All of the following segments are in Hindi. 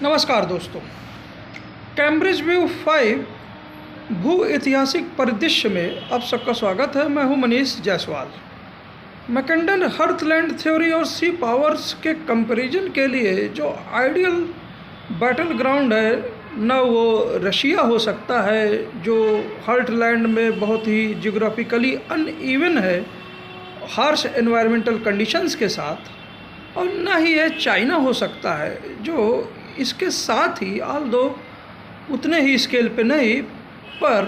नमस्कार दोस्तों। कैम्ब्रिज व्यू 5 भू ऐतिहासिक परिदृश्य में आप सबका स्वागत है। मैं हूं मनीष जायसवाल। मैकंडन हर्थलैंड थ्योरी और सी पावर्स के कंपैरिजन के लिए जो आइडियल बैटल ग्राउंड है, न वो रशिया हो सकता है जो हर्थलैंड में बहुत ही जियोग्राफिकली अनइवन है, हार्श एनवायरमेंटल कंडीशंस के साथ, और न ही ये चाइना हो सकता है जो इसके साथ ही ऑल्दो उतने ही स्केल पे नहीं पर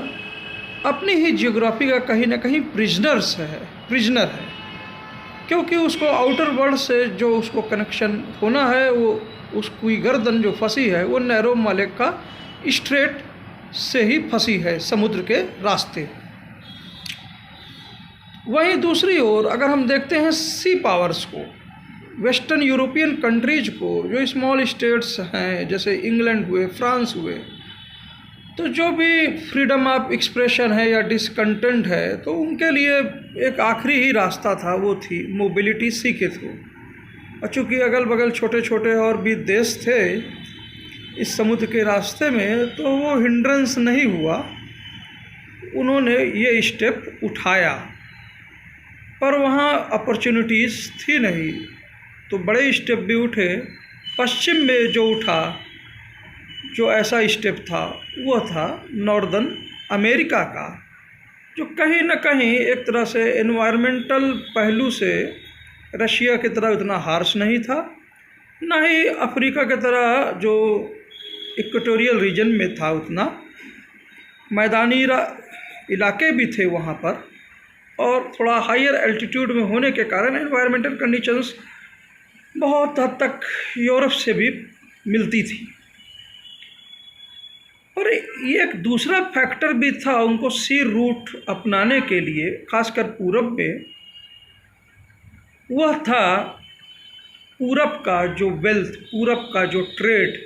अपनी ही जियोग्राफी का कहीं ना कहीं प्रिजनर है, क्योंकि उसको आउटर वर्ल्ड से जो उसको कनेक्शन होना है, वो उसकी गर्दन जो फंसी है वो नैरो मालेक का स्ट्रेट से ही फंसी है, समुद्र के रास्ते। वहीं दूसरी ओर अगर हम देखते हैं सी पावर्स को, वेस्टर्न यूरोपियन कंट्रीज को, जो स्मॉल स्टेट्स हैं जैसे इंग्लैंड हुए, फ्रांस हुए, तो जो भी फ्रीडम ऑफ एक्सप्रेशन है या डिसकंटेंट है, तो उनके लिए एक आखिरी ही रास्ता था, वो थी मोबिलिटी सी के थ्रू। और चूँकि अगल बगल छोटे छोटे और भी देश थे इस समुद्र के रास्ते में, तो वो हिंड्रेंस नहीं हुआ, उन्होंने ये स्टेप उठाया। पर वहाँ अपॉर्चुनिटीज़ थी नहीं, तो बड़े स्टेप भी उठे। पश्चिम में जो उठा, जो ऐसा स्टेप था, वो था नॉर्दर्न अमेरिका का, जो कहीं ना कहीं एक तरह से एनवायरमेंटल पहलू से रशिया की तरह उतना हार्श नहीं था, ना ही अफ्रीका की तरह जो इक्वेटोरियल रीजन में था उतना। मैदानी इलाके भी थे वहाँ पर, और थोड़ा हायर एल्टीट्यूड में होने के कारण एनवायरमेंटल कंडीशंस बहुत हद तक यूरोप से भी मिलती थी। और ये एक दूसरा फैक्टर भी था उनको सी रूट अपनाने के लिए, खासकर पूरब में, वह था पूरब का जो वेल्थ, पूरब का जो ट्रेड,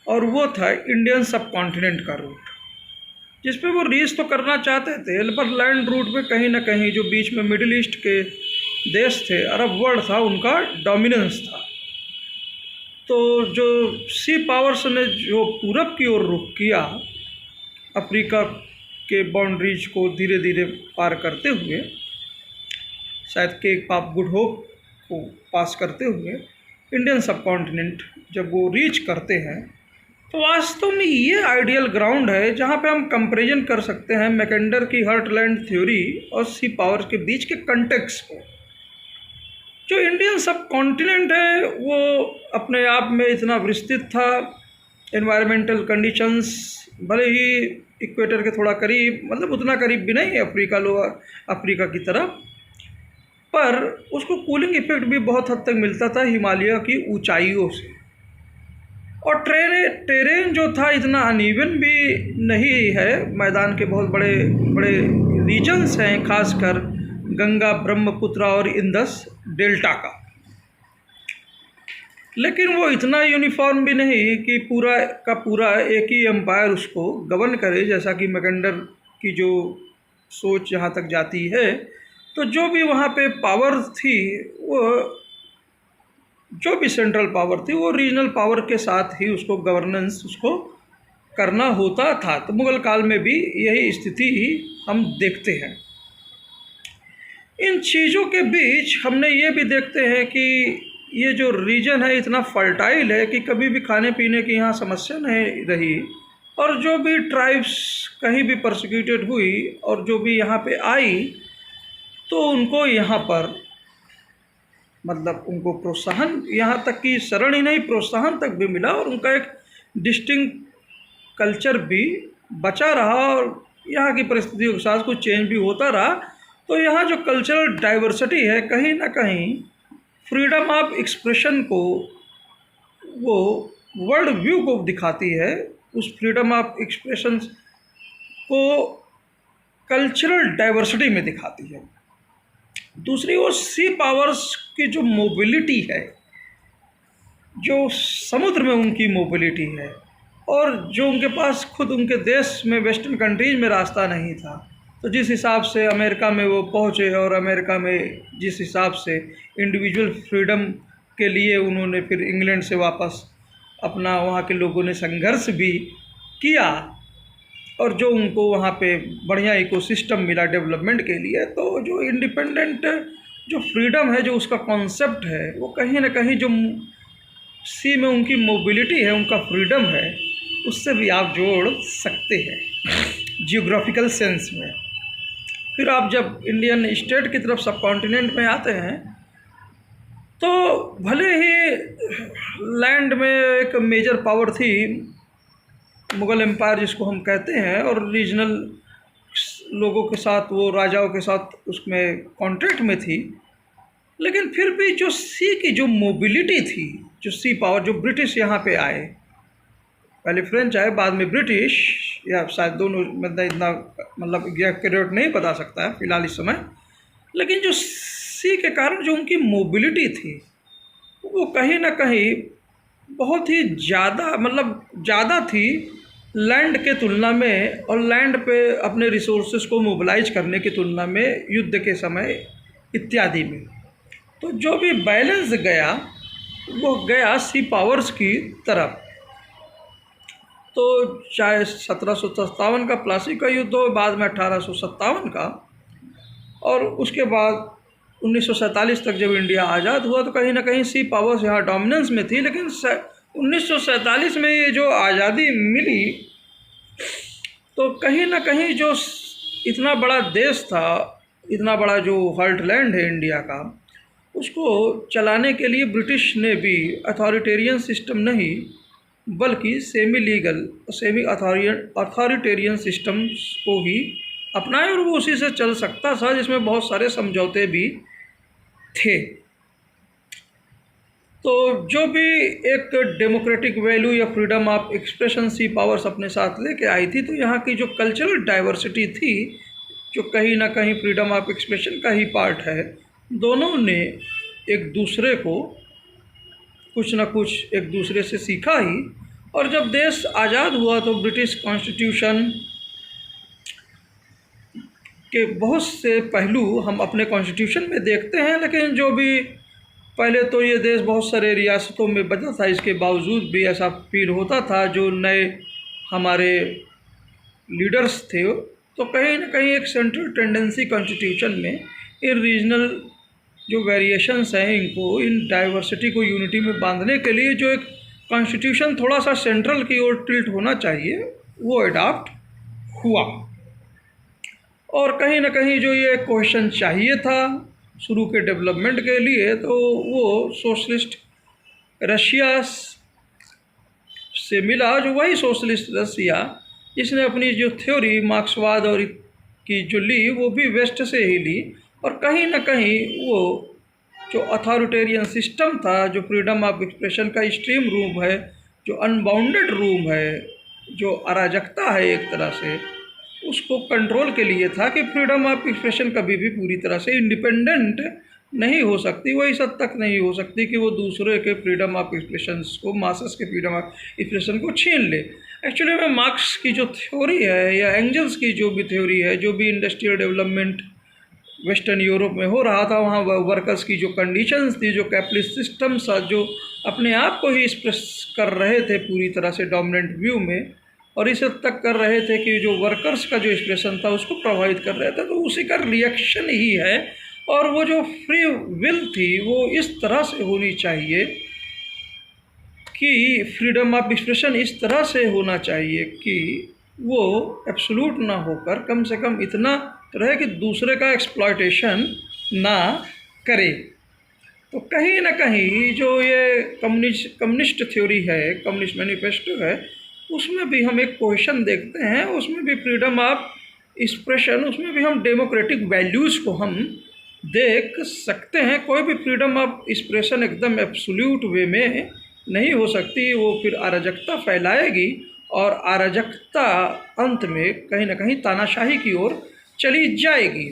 और वो था इंडियन सब कॉन्टिनेंट का रूट, जिस पे वो रीच तो करना चाहते थे, पर लैंड रूट में कहीं ना कहीं जो बीच में मिडिल ईस्ट के देश थे, अरब वर्ल्ड था, उनका डोमिनेंस था। तो जो सी पावर्स ने जो पूरब की ओर रुख किया, अफ्रीका के बाउंड्रीज को धीरे धीरे पार करते हुए, शायद केप ऑफ गुड होप को पास करते हुए इंडियन सब कॉन्टिनेंट जब वो रीच करते हैं, तो वास्तव में ये आइडियल ग्राउंड है जहाँ पे हम कंपैरिजन कर सकते हैं मैकेंडर की हर्टलैंड थ्योरी और सी पावर्स के बीच के कंटेक्स्ट को। जो इंडियन सब कॉन्टिनेंट है वो अपने आप में इतना विस्तृत था, एनवायरमेंटल कंडीशंस भले ही इक्वेटर के थोड़ा करीब, मतलब उतना करीब भी नहीं अफ्रीका, लोअर अफ्रीका की तरफ, पर उसको कूलिंग इफेक्ट भी बहुत हद तक मिलता था हिमालय की ऊंचाइयों से। और टेरेन जो था इतना अनइवन भी नहीं है, मैदान के बहुत बड़े बड़े रीजन्स हैं, खासकर गंगा, ब्रह्मपुत्र और इंदस डेल्टा का, लेकिन वो इतना यूनिफॉर्म भी नहीं कि पूरा का पूरा एक ही एम्पायर उसको गवर्न करे, जैसा कि मैकेंडर की जो सोच जहाँ तक जाती है। तो जो भी वहाँ पे पावर थी, वो जो भी सेंट्रल पावर थी, वो रीजनल पावर के साथ ही उसको गवर्नेंस उसको करना होता था। तो मुग़ल काल में भी यही स्थिति ही हम देखते हैं। इन चीज़ों के बीच हमने ये भी देखते हैं कि ये जो रीजन है इतना फर्टाइल है कि कभी भी खाने पीने की यहाँ समस्या नहीं रही, और जो भी ट्राइब्स कहीं भी परसिक्यूटेड हुई और जो भी यहाँ पे आई, तो उनको यहाँ पर मतलब उनको प्रोत्साहन, यहाँ तक कि शरण ही नहीं, प्रोत्साहन तक भी मिला, और उनका एक डिस्टिंक्ट कल्चर भी बचा रहा, और यहाँ की परिस्थितियों के साथ कुछ चेंज भी होता रहा। तो यहाँ जो कल्चरल डाइवर्सिटी है, कहीं ना कहीं फ्रीडम ऑफ एक्सप्रेशन को, वो वर्ल्ड व्यू को दिखाती है, उस फ्रीडम ऑफ एक्सप्रेशन को कल्चरल डाइवर्सिटी में दिखाती है। दूसरी ओर सी पावर्स की जो मोबिलिटी है, जो समुद्र में उनकी मोबिलिटी है, और जो उनके पास खुद उनके देश में वेस्टर्न कंट्रीज में रास्ता नहीं था, तो जिस हिसाब से अमेरिका में वो पहुँचे, और अमेरिका में जिस हिसाब से इंडिविजुअल फ्रीडम के लिए उन्होंने फिर इंग्लैंड से वापस अपना वहाँ के लोगों ने संघर्ष भी किया और जो उनको वहाँ पे बढ़िया इकोसिस्टम मिला डेवलपमेंट के लिए, तो जो इंडिपेंडेंट जो फ्रीडम है, जो उसका कॉन्सेप्ट है, वो कहीं ना कहीं जो सी में उनकी मोबिलिटी है, उनका फ्रीडम है, उससे भी आप जोड़ सकते हैं जियोग्राफिकल सेंस में। फिर आप जब इंडियन स्टेट की तरफ सब कॉन्टिनेंट में आते हैं, तो भले ही लैंड में एक मेजर पावर थी मुग़ल एम्पायर जिसको हम कहते हैं, और रीजनल लोगों के साथ, वो राजाओं के साथ उसमें कॉन्ट्रैक्ट में थी, लेकिन फिर भी जो सी की जो मोबिलिटी थी, जो सी पावर, जो ब्रिटिश यहाँ पे आए, पहले फ्रेंच आए बाद में ब्रिटिश, या शायद दोनों, मतलब इतना मतलब एक्यूरेट नहीं बता सकता है फिलहाल इस समय, लेकिन जो सी के कारण जो उनकी मोबिलिटी थी वो कहीं ना कहीं बहुत ही ज़्यादा, मतलब ज़्यादा थी लैंड के तुलना में, और लैंड पे अपने रिसोर्सेज को मोबिलाइज करने की तुलना में युद्ध के समय इत्यादि में। तो जो भी बैलेंस गया वो गया सी पावर्स की तरफ। तो चाहे 1757 का प्लासी का युद्ध हो, बाद में 1857 का, और उसके बाद 1947 तक जब इंडिया आज़ाद हुआ, तो कहीं ना कहीं सी पावर्स यहाँ डोमिनेंस में थी। लेकिन 1947 में ये जो आज़ादी मिली, तो कहीं ना कहीं जो इतना बड़ा देश था, इतना बड़ा जो हार्टलैंड है इंडिया का, उसको चलाने के लिए ब्रिटिश ने भी अथॉरिटेरियन सिस्टम नहीं, बल्कि semi legal, semi authoritarian systems को ही अपनाए, और वो उसी से चल सकता था, जिसमें बहुत सारे समझौते भी थे। तो जो भी एक डेमोक्रेटिक वैल्यू या फ्रीडम ऑफ एक्सप्रेशन सी पावर्स अपने साथ लेके आई थी, तो यहाँ की जो कल्चरल डाइवर्सिटी थी, जो कहीं ना कहीं फ्रीडम ऑफ एक्सप्रेशन का ही पार्ट है, दोनों ने एक दूसरे को कुछ ना कुछ एक दूसरे से सीखा ही। और जब देश आज़ाद हुआ तो ब्रिटिश कॉन्स्टिट्यूशन के बहुत से पहलू हम अपने कॉन्स्टिट्यूशन में देखते हैं, लेकिन जो भी पहले तो ये देश बहुत सारे रियासतों में बचा था, इसके बावजूद भी ऐसा फील होता था जो नए हमारे लीडर्स थे, तो कहीं ना कहीं एक सेंट्रल टेंडेंसी कॉन्स्टिट्यूशन में इन रीजनल जो वेरिएशंस हैं, इनको, इन डाइवर्सिटी को यूनिटी में बांधने के लिए जो एक कॉन्स्टिट्यूशन थोड़ा सा सेंट्रल की ओर टिल्ट होना चाहिए, वो अडॉप्ट हुआ। और कहीं ना कहीं जो ये क्वेश्चन चाहिए था शुरू के डेवलपमेंट के लिए, तो वो सोशलिस्ट रशिया से मिला, जो वही सोशलिस्ट रशिया जिसने अपनी जो थ्योरी मार्क्सवाद और की जो ली, वो भी वेस्ट से ही ली। और कहीं ना कहीं वो जो अथॉरिटेरियन सिस्टम था, जो फ्रीडम ऑफ एक्सप्रेशन का एक्सट्रीम रूम है, जो अनबाउंडेड रूम है, जो अराजकता है एक तरह से, उसको कंट्रोल के लिए था कि फ्रीडम ऑफ एक्सप्रेशन कभी भी पूरी तरह से इंडिपेंडेंट नहीं हो सकती, वो इस हद तक नहीं हो सकती कि वो दूसरे के फ्रीडम ऑफ एक्सप्रेशन को, मासेस के फ्रीडम ऑफ एक्सप्रेशन को छीन ले। एक्चुअली में मार्क्स की जो थ्योरी है, या एंगल्स की जो भी थ्योरी है, जो भी इंडस्ट्रियल डेवलपमेंट वेस्टर्न यूरोप में हो रहा था, वहाँ वर्कर्स की जो कंडीशंस थी, जो कैपिटलिस्ट सिस्टम्स जो अपने आप को ही एक्सप्रेस कर रहे थे पूरी तरह से डोमिनेंट व्यू में, और इस हद तक कर रहे थे कि जो वर्कर्स का जो एक्सप्रेशन था उसको प्रभावित कर रहे थे, तो उसी का रिएक्शन ही है। और वो जो फ्री विल थी, वो इस तरह से होनी चाहिए कि फ्रीडम ऑफ एक्सप्रेशन इस तरह से होना चाहिए कि वो एब्सोल्यूट ना होकर कम से कम इतना रहे कि दूसरे का एक्सप्लॉयटेशन ना करे। तो कहीं ना कहीं जो ये कम्युनिस्ट थ्योरी है, कम्युनिस्ट मैनिफेस्टो है, उसमें भी हम एक क्वेश्चन देखते हैं, उसमें भी फ्रीडम ऑफ एक्सप्रेशन, उसमें भी हम डेमोक्रेटिक वैल्यूज़ को हम देख सकते हैं। कोई भी फ्रीडम ऑफ एक्सप्रेशन एकदम एब्सोल्यूट वे में नहीं हो सकती, वो फिर अराजकता फैलाएगी, और अराजकता अंत में कहीं ना कहीं तानाशाही की ओर चली जाएगी।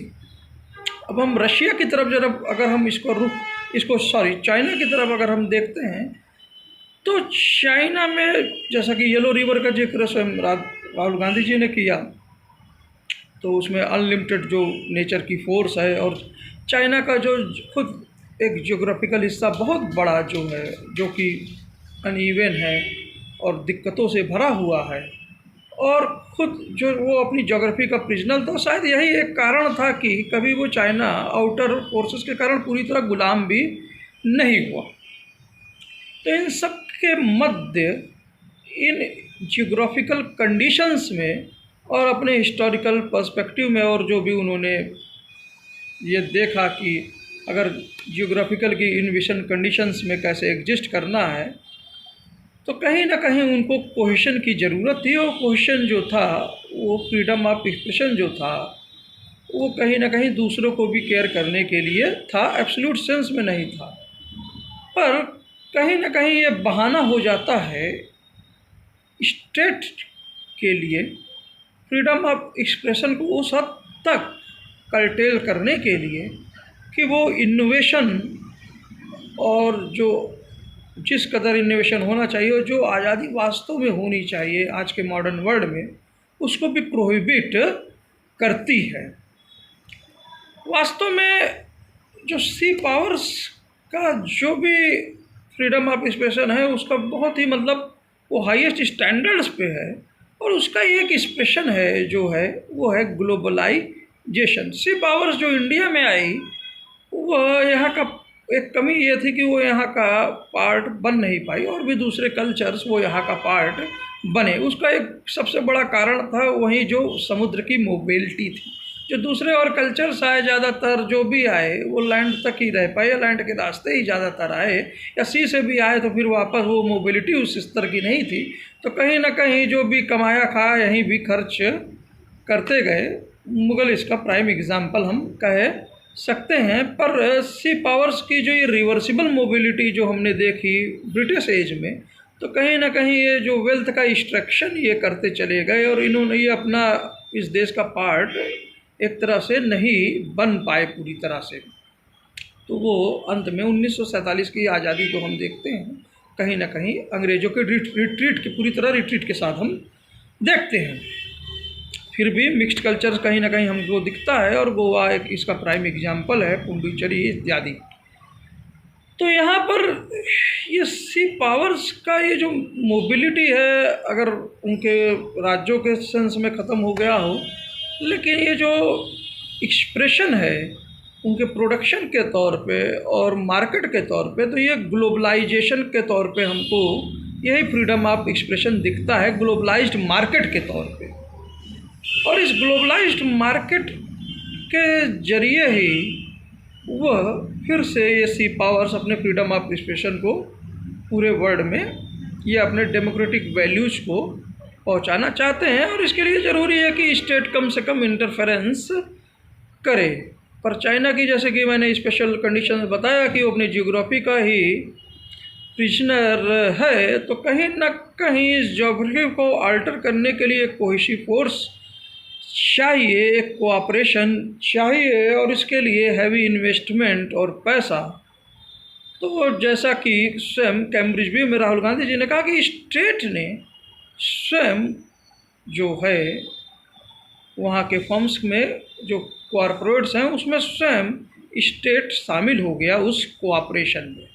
अब हम रशिया की तरफ जरा अगर हम चाइना की तरफ अगर हम देखते हैं, तो चाइना में जैसा कि येलो रिवर का जिक्र स्वयं राहुल गांधी जी ने किया, तो उसमें अनलिमिटेड जो नेचर की फोर्स है, और चाइना का जो खुद एक ज्योग्राफिकल हिस्सा बहुत बड़ा जो है, जो कि अनइवन है और दिक्कतों से भरा हुआ है, और खुद जो वो अपनी ज्योग्राफी का प्रिजनर था, शायद यही एक कारण था कि कभी वो चाइना आउटर फोर्सेस के कारण पूरी तरह गुलाम भी नहीं हुआ। तो इन सब के मध्य, इन जियोग्राफिकल कंडीशंस में और अपने हिस्टोरिकल पर्सपेक्टिव में, और जो भी उन्होंने ये देखा कि अगर जियोग्राफिकल की इन विषम कंडीशंस में कैसे एग्जिस्ट करना है, तो कहीं ना कहीं उनको कोहेशन की ज़रूरत थी। और कोहेशन जो था, वो फ्रीडम ऑफ एक्सप्रेशन जो था, वो कहीं ना कहीं दूसरों को भी केयर करने के लिए था, एब्सोल्यूट सेंस में नहीं था। पर कहीं ना कहीं ये बहाना हो जाता है स्टेट के लिए फ्रीडम ऑफ एक्सप्रेशन को उस हद तक कर्टेल करने के लिए कि वो इनोवेशन, और जो जिस कदर इनोवेशन होना चाहिए और जो आज़ादी वास्तव में होनी चाहिए आज के मॉडर्न वर्ल्ड में, उसको भी प्रोहिबिट करती है। वास्तव में जो सी पावर्स का जो भी फ्रीडम ऑफ एक्सप्रेशन है, उसका बहुत ही मतलब वो हाईएस्ट स्टैंडर्ड्स पे है, और उसका एक एक्सप्रेशन है जो है वो है ग्लोबलाइजेशन। सी पावर्स जो इंडिया में आई, वह यहाँ का एक कमी ये थी कि वो यहाँ का पार्ट बन नहीं पाई, और भी दूसरे कल्चर्स वो यहाँ का पार्ट बने। उसका एक सबसे बड़ा कारण था वही जो समुद्र की मोबिलिटी थी। जो दूसरे और कल्चर्स आए, ज़्यादातर जो भी आए वो लैंड तक ही रह पाए, लैंड के रास्ते ही ज़्यादातर आए, या सी से भी आए तो फिर वापस वो मोबिलिटी उस स्तर की नहीं थी। तो कहीं ना कहीं जो भी कमाया खाया यहीं भी खर्च करते गए। मुगल इसका प्राइम एग्जाम्पल हम कह सकते हैं। पर सी पावर्स की जो ये रिवर्सिबल मोबिलिटी जो हमने देखी ब्रिटिश एज में, तो कहीं ना कहीं ये जो वेल्थ का एक्सट्रैक्शन ये करते चले गए, और इन्होंने ये अपना इस देश का पार्ट एक तरह से नहीं बन पाए पूरी तरह से। तो वो अंत में 1947 की आज़ादी को हम देखते हैं कहीं ना कहीं अंग्रेज़ों के रिट्रीट के पूरी तरह रिट्रीट के साथ हम देखते हैं। फिर भी मिक्स्ड कल्चर कहीं ना कहीं हमको दिखता है, और गोवा एक इसका प्राइम एग्जाम्पल है, पुडुचेरी इत्यादि। तो यहाँ पर ये सी पावर्स का ये जो मोबिलिटी है, अगर उनके राज्यों के सेंस में ख़त्म हो गया हो, लेकिन ये जो एक्सप्रेशन है उनके प्रोडक्शन के तौर पे और मार्केट के तौर पे, तो ये ग्लोबलाइजेशन के तौर पे हमको यही फ्रीडम ऑफ एक्सप्रेशन दिखता है, ग्लोबलाइज्ड मार्केट के तौर पे। और इस ग्लोबलाइज्ड मार्केट के जरिए ही वह फिर से ये सी पावर्स अपने फ्रीडम ऑफ एक्सप्रेशन को पूरे वर्ल्ड में ये अपने डेमोक्रेटिक वैल्यूज़ को पहुंचाना चाहते हैं। और इसके लिए ज़रूरी है कि स्टेट कम से कम इंटरफेरेंस करे। पर चाइना की, जैसे कि मैंने स्पेशल कंडीशन बताया कि वो अपनी जियोग्राफी का ही प्रिजनर है, तो कहीं ना कहीं इस जियोग्राफी को अल्टर करने के लिए एक कोहेसिव फोर्स चाहिए, एक कोऑपरेशन चाहिए, और इसके लिए हैवी इन्वेस्टमेंट और पैसा। तो जैसा कि स्वयं कैम्ब्रिज भी में राहुल गांधी जी ने कहा कि स्टेट ने स्वयं जो है वहाँ के फर्म्स में जो कॉरपोरेट्स हैं उसमें स्वयं स्टेट शामिल हो गया उस कोऑपरेशन में।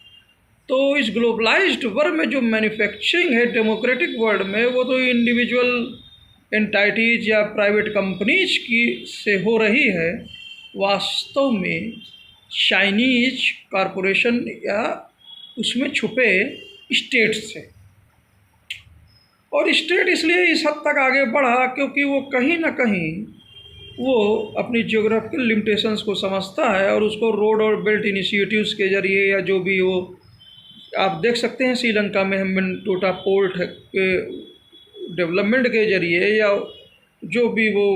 तो इस ग्लोबलाइज्ड वर्ल्ड में जो मैन्युफैक्चरिंग है डेमोक्रेटिक वर्ल्ड में, वो तो इंडिविजुअल एंटाइटीज या प्राइवेट कंपनीज की से हो रही है, वास्तव में चाइनीज कॉरपोरेशन या उसमें छुपे स्टेट्स से। और स्टेट इसलिए इस हद तक आगे बढ़ा क्योंकि वो कहीं ना कहीं वो अपनी जियोग्राफिकल लिमिटेशंस को समझता है, और उसको रोड और बेल्ट इनिशिएटिव्स के जरिए, या जो भी वो आप देख सकते हैं श्रीलंका में हेम्बनटोटा पोर्ट के डेवलपमेंट के जरिए, या जो भी वो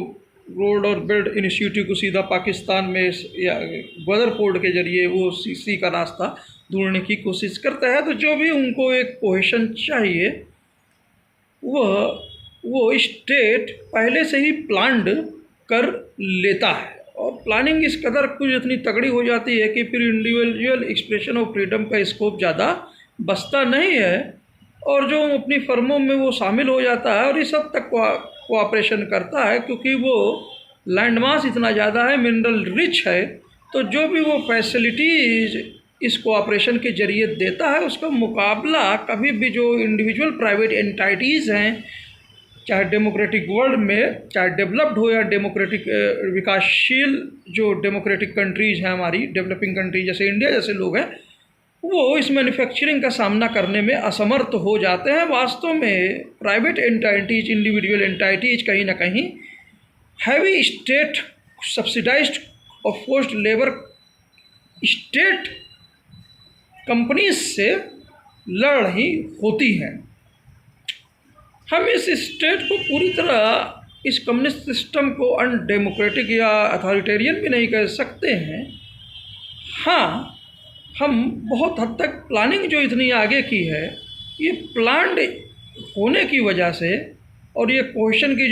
रोड और बेल्ट इनिशिएटिव को सीधा पाकिस्तान में या ग्वादर पोर्ट के जरिए वो सी का रास्ता ढूंढने की कोशिश करता है। तो जो भी उनको एक कोहेशन चाहिए, वो स्टेट पहले से ही प्लान्ड कर लेता है, और प्लानिंग इस कदर कुछ इतनी तगड़ी हो जाती है कि फिर इंडिविजुअल एक्सप्रेशन ऑफ फ्रीडम का स्कोप ज़्यादा बचता नहीं है, और जो अपनी फर्मों में वो शामिल हो जाता है और इस हद तक कोऑपरेशन करता है क्योंकि वो लैंड मास इतना ज़्यादा है, मिनरल रिच है। तो जो भी वो फैसिलिटीज इस कोऑपरेशन के जरिए देता है, उसका मुकाबला कभी भी जो इंडिविजुअल प्राइवेट एंटाइटीज़ हैं, चाहे डेमोक्रेटिक वर्ल्ड में, चाहे डेवलप्ड हो या डेमोक्रेटिक विकासशील जो डेमोक्रेटिक कंट्रीज़ हैं, हमारी डेवलपिंग कंट्री जैसे इंडिया जैसे लोग हैं, वो इस मैन्युफैक्चरिंग का सामना करने में असमर्थ हो जाते हैं। वास्तव में प्राइवेट एंटाइटीज़, इंडिविजुअल एंटाइटीज़ कहीं ना कहीं हैवी स्टेट सब्सिडाइज्ड और फोर्स्ड लेबर स्टेट कंपनीज से लड़ रही होती हैं। हम इस स्टेट को पूरी तरह, इस कम्युनिस्ट सिस्टम को अनडेमोक्रेटिक या अथॉरिटेरियन भी नहीं कह सकते हैं। हाँ, हम बहुत हद तक प्लानिंग जो इतनी आगे की है, ये प्लान्ड होने की वजह से, और ये क्वेश्चन की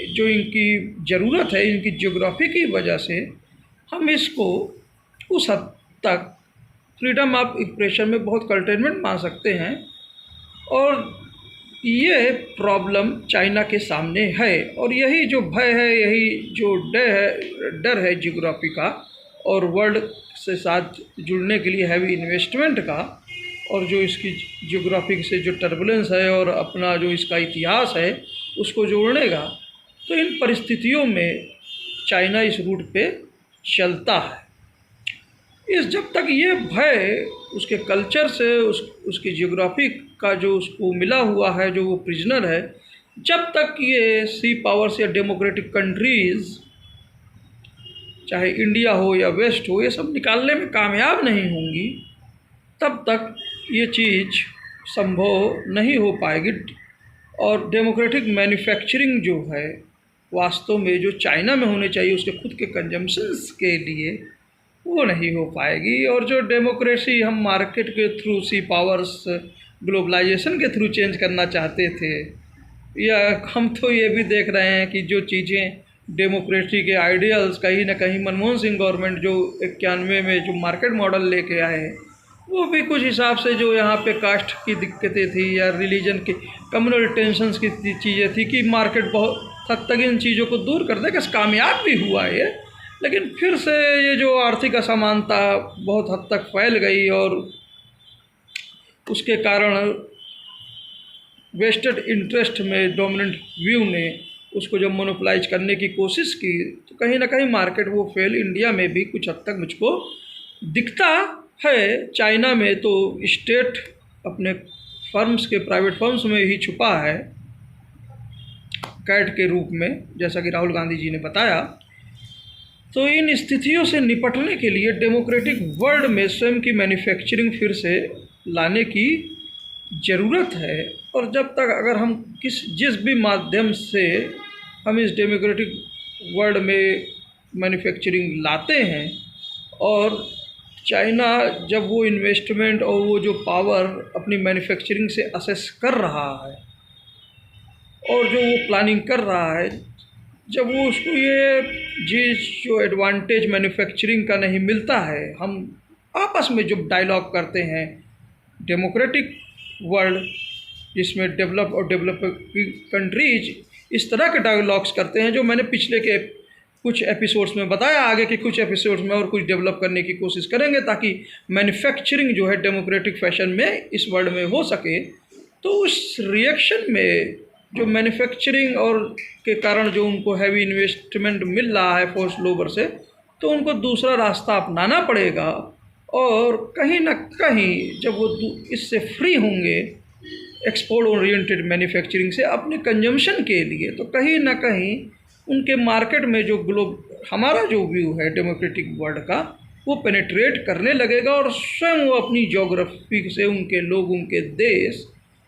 जो इनकी ज़रूरत है, इनकी ज्योग्राफी की वजह से, हम इसको उस हद तक फ्रीडम ऑफ एक्सप्रेशन में बहुत कंटेनमेंट मान सकते हैं। और ये प्रॉब्लम चाइना के सामने है, और यही जो भय है, यही जो डर है ज्योग्राफी का, और वर्ल्ड से साथ जुड़ने के लिए हैवी इन्वेस्टमेंट का, और जो इसकी ज्योग्राफी से जो टर्बुलेंस है और अपना जो इसका इतिहास है उसको जोड़ने का, तो इन परिस्थितियों में चाइना इस रूट पे चलता है। जब तक ये भय उसके कल्चर से, उसकी ज्योग्राफी का जो उसको मिला हुआ है, जो वो प्रिजनर है, जब तक ये सी पावर्स या डेमोक्रेटिक कंट्रीज़, चाहे इंडिया हो या वेस्ट हो, ये सब निकालने में कामयाब नहीं होंगी, तब तक ये चीज़ संभव नहीं हो पाएगी। और डेमोक्रेटिक मैन्युफैक्चरिंग जो है, वास्तव में जो चाइना में होने चाहिए उसके खुद के कंजम्पशंस के लिए, वो नहीं हो पाएगी। और जो डेमोक्रेसी हम मार्केट के थ्रू, सी पावर्स, ग्लोबलाइजेशन के थ्रू चेंज करना चाहते थे, या हम तो ये भी देख रहे हैं कि जो चीज़ें डेमोक्रेसी के आइडियल्स कहीं ना कहीं मनमोहन सिंह गवर्नमेंट जो 91 में जो मार्केट मॉडल लेके आए, वो भी कुछ हिसाब से जो यहाँ पे कास्ट की दिक्कतें थी या रिलीजन की कम्युनल टेंशन्स की चीज़ें थी, कि मार्केट बहुत हद तक इन चीज़ों को दूर कर देगा। कामयाब भी हुआ ये, लेकिन फिर से ये जो आर्थिक असमानता बहुत हद तक फैल गई, और उसके कारण वेस्टेड इंटरेस्ट में डोमिनेंट व्यू ने उसको जब मोनोपोलाइज करने की कोशिश की, तो कहीं ना कहीं मार्केट वो फेल इंडिया में भी कुछ हद तक मुझको दिखता है। चाइना में तो स्टेट अपने फर्म्स के, प्राइवेट फर्म्स में ही छुपा है कैट के रूप में, जैसा कि राहुल गांधी जी ने बताया। तो इन स्थितियों से निपटने के लिए डेमोक्रेटिक वर्ल्ड में स्वयं की मैन्युफैक्चरिंग फिर से लाने की ज़रूरत है। और जब तक अगर हम जिस भी माध्यम से हम इस डेमोक्रेटिक वर्ल्ड में मैन्युफैक्चरिंग लाते हैं, और चाइना जब वो इन्वेस्टमेंट और वो जो पावर अपनी मैन्युफैक्चरिंग से असेस कर रहा है, और जो वो प्लानिंग कर रहा है, जब वो उसको ये जो एडवांटेज मैन्युफैक्चरिंग का नहीं मिलता है, हम आपस में जो डायलॉग करते हैं डेमोक्रेटिक वर्ल्ड, जिसमें डेवलप और डेवलपिंग कंट्रीज इस तरह के डायलॉग्स करते हैं, जो मैंने पिछले के कुछ एपिसोड्स में बताया, आगे के कुछ एपिसोड्स में और कुछ डेवलप करने की कोशिश करेंगे, ताकि मैन्युफैक्चरिंग जो है डेमोक्रेटिक फैशन में इस वर्ल्ड में हो सके। तो उस रिएक्शन में जो मैन्युफैक्चरिंग और के कारण जो उनको हैवी इन्वेस्टमेंट मिल रहा है फोर्स लेबर से, तो उनको दूसरा रास्ता अपनाना पड़ेगा। और कहीं ना कहीं जब वो इससे फ्री होंगे एक्सपोर्ट ओरिएंटेड मैन्युफैक्चरिंग से अपने कंजम्पशन के लिए, तो कहीं ना कहीं उनके मार्केट में जो हमारा जो व्यू है डेमोक्रेटिक वर्ल्ड का, वो पेनिट्रेट करने लगेगा, और स्वयं वो अपनी ज्योग्राफी से, उनके लोग, उनके देश,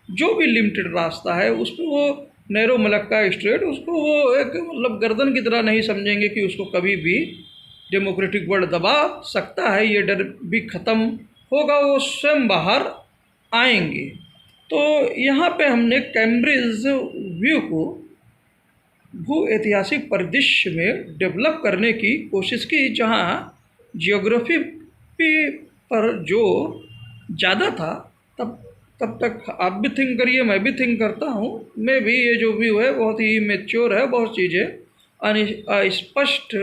जो भी लिमिटेड रास्ता है उस पर वो नैरो मलक्का स्ट्रेट, उसको वो एक मतलब गर्दन की तरह नहीं समझेंगे कि उसको कभी भी डेमोक्रेटिक वर्ल्ड दबा सकता है। ये डर भी ख़त्म होगा, वो स्वयं बाहर आएंगे। तो यहाँ पे हमने कैम्ब्रिज व्यू को भू ऐतिहासिक परिदृश्य में डेवलप करने की कोशिश की, जहाँ जियोग्राफी पर जो ज़्यादा था, तब तक आप भी थिंक करिए, मैं भी थिंक करता हूँ। मैं भी ये जो व्यू है बहुत ही मैच्योर है, बहुत चीज़ें अस्पष्ट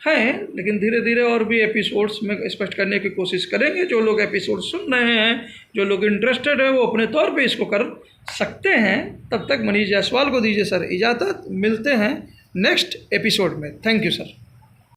हैं, लेकिन धीरे धीरे और भी एपिसोड्स में स्पष्ट करने की कोशिश करेंगे। जो लोग एपिसोड सुन रहे हैं, जो लोग इंटरेस्टेड हैं, वो अपने तौर पे इसको कर सकते हैं। तब तक मनीष जायसवाल को दीजिए सर इजाज़त, मिलते हैं नेक्स्ट एपिसोड में। Thank you sir.